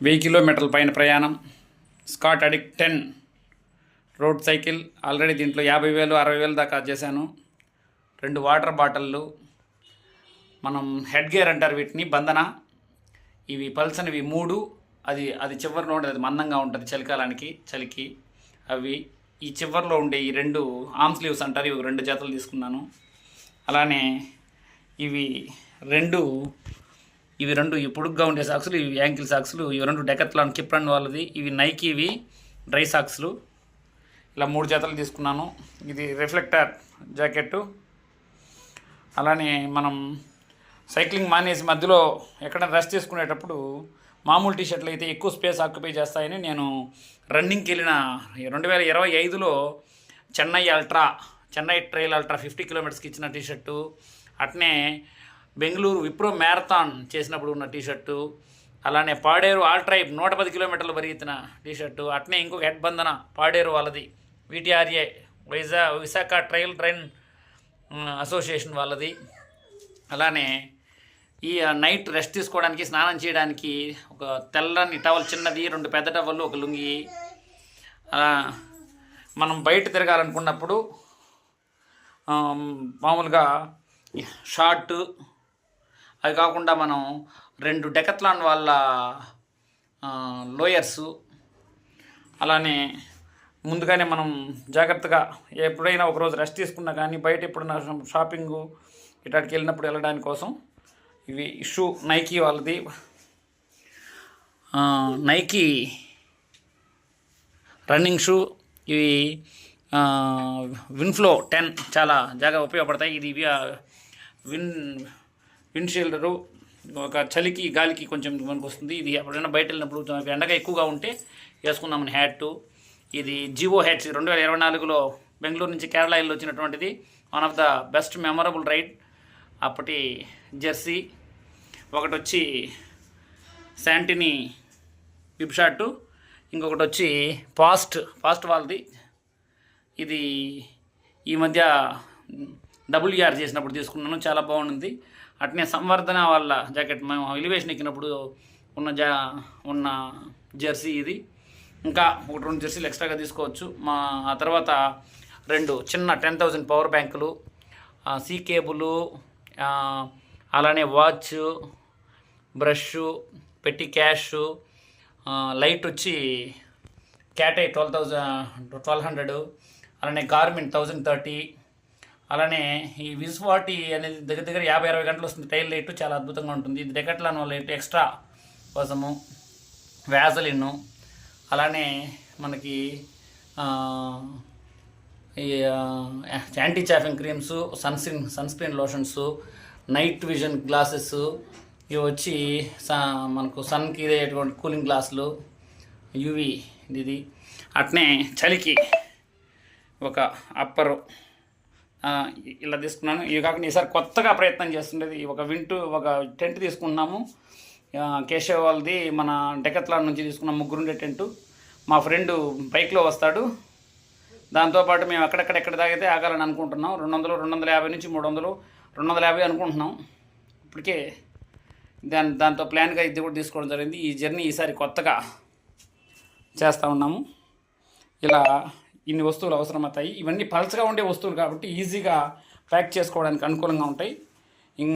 1000 కిలోమీటర్ల పైన ప్రయాణం. Scott addict 10 road cycle. Already దీంట్లో 50,000 60,000 దాకా చేశాను. 2 వాటర్ బాటిళ్ళు. మనం హెడ్ గేర్ అంటారు వీటిని, బంధన. ఇవి పల్సనివి 3. అది చివరిలో ఉండేది, అది మందంగా ఉంటుంది చలికాలానికి, చలికి. అవి ఈ చివరిలో ఉండే ఈ 2 ఆర్మ్ స్లీవ్స్ అంటారు, ఇవి 2 జతలు తీసుకున్నాను. అలానే ఇవి 2 ఈ పొడుగ్గా ఉండే సాక్సులు, ఇవి యాంకిల్ సాక్సులు. ఇవి 2 డెకత్లాన్ కిప్రన్ వాళ్ళది. ఇవి నైకీవి డ్రై సాక్స్లు. ఇలా 3 జతలు తీసుకున్నాను. ఇది రిఫ్లెక్టర్ జాకెట్టు. అలానే మనం సైక్లింగ్ మానేసి మధ్యలో ఎక్కడైనా రెస్ట్ తీసుకునేటప్పుడు మామూలు టీషర్ట్లు అయితే ఎక్కువ స్పేస్ ఆక్యుపై చేస్తాయని నేను రన్నింగ్కి వెళ్ళిన 2025లో చెన్నై ట్రైల్ అల్ట్రా 50 కిలోమీటర్స్కి ఇచ్చిన టీషర్టు, అట్నే బెంగళూరు విప్రో మ్యారథాన్ చేసినప్పుడు ఉన్న టీషర్టు, అలానే పాడేరు ఆల్ట్రైబ్ 110 కిలోమీటర్లు పరిగెత్తిన టీషర్టు, అట్నే ఇంకొక హెడ్ బంధన పాడేరు వాళ్ళది, విటిఆర్ఏ విశాఖ ట్రైల్ ట్రైన్ అసోసియేషన్ వాళ్ళది. అలానే ఈ నైట్ రెస్ట్ తీసుకోవడానికి, స్నానం చేయడానికి ఒక తెల్లని టవల్ చిన్నది, 2 పెద్ద టవళ్ళు, ఒక లుంగి. మనం బయట తిరగాలనుకున్నప్పుడు మామూలుగా షార్ట్. అవి కాకుండా మనం 2 డెకత్లాన్ వాళ్ళ లోయర్సు. అలానే ముందుగానే మనం జాగ్రత్తగా ఎప్పుడైనా ఒకరోజు రెస్ట్ తీసుకున్నా కానీ బయట ఎప్పుడైనా షాపింగు ఇటానికి వెళ్ళినప్పుడు వెళ్ళడానికి కోసం ఇవి షూ నైకీ వాళ్ళది. Nike running shoe. ఇవి విన్ఫ్లో 10 చాలా జాగా ఉపయోగపడతాయి. ఇది విండ్షీల్డరు. ఒక చలికి గాలికి కొంచెం మనకు వస్తుంది. ఇది ఎప్పుడైనా బయట వెళ్ళినప్పుడు ఎండగా ఎక్కువగా ఉంటే వేసుకుందామని హ్యాటు. ఇది జివో హ్యాట్స్ 2024లో బెంగళూరు నుంచి కేరళ వెళ్ళి వచ్చినటువంటిది. One of the best memorable ride. అప్పటి జెర్సీ. ఒకటి వచ్చి శాంటినీ విప్ షార్టు, ఇంకొకటి వచ్చి ఫాస్ట్ వాళ్ళది. ఇది ఈ మధ్య WR చేసినప్పుడు తీసుకున్నాను, చాలా బాగుంది. అట్నే సంవర్ధన వాళ్ళ జాకెట్ మేము ఎలివేషన్ ఎక్కినప్పుడు ఉన్న జెర్సీ ఇది. ఇంకా 1-2 జెర్సీలు ఎక్స్ట్రాగా తీసుకోవచ్చు. ఆ తర్వాత 2 చిన్న 10,000 పవర్ బ్యాంకులు, సీ కేబులు, అలానే వాచ్, బ్రష్, పెట్టి క్యాష్, లైట్ వచ్చి క్యాటై 1200, అలానే గార్మిన్ 1030. అలానే ఈ విజ్40 అనేది దగ్గర 50-60 గంటలు వస్తుంది. టైల్ లైట్ చాలా అద్భుతంగా ఉంటుంది. ఇది డెకత్లాన్ వల్ల లైట్ ఎక్స్ట్రా కోసము. వ్యాజలిన్. అలానే మనకి ఈ anti chafing creams, sunscreen lotions, night vision glasses. ఇవి వచ్చి మనకు సన్కి ఇదేటువంటి కూలింగ్ గ్లాసులు, యూవి ఇది. అట్నే చలికి ఒక అప్పరు ఇలా తీసుకున్నాను. ఇవి కాకుండా ఈసారి కొత్తగా ప్రయత్నం చేస్తుండేది ఒక టెంట్ తీసుకున్నాము. కేశవ్ వాళ్ళది, మన డెకత్లాన్ నుంచి తీసుకున్నాం. 3 ఉండే టెంటు. మా ఫ్రెండ్ బైక్లో వస్తాడు. దాంతోపాటు మేము ఎక్కడెక్కడ తాగితే ఆగాలని అనుకుంటున్నాం. 200, 250 నుంచి 300, 250 అనుకుంటున్నాం. ఇప్పటికే దాంతో ప్లాన్గా ఇది కూడా తీసుకోవడం జరిగింది. ఈ జర్నీ ఈసారి కొత్తగా చేస్తూ ఉన్నాము. ఇలా ఇన్ని వస్తువులు అవసరమవుతాయి. ఇవన్నీ పల్చగా ఉండే వస్తువులు కాబట్టి ఈజీగా ప్యాక్ చేసుకోవడానికి అనుకూలంగా ఉంటాయి.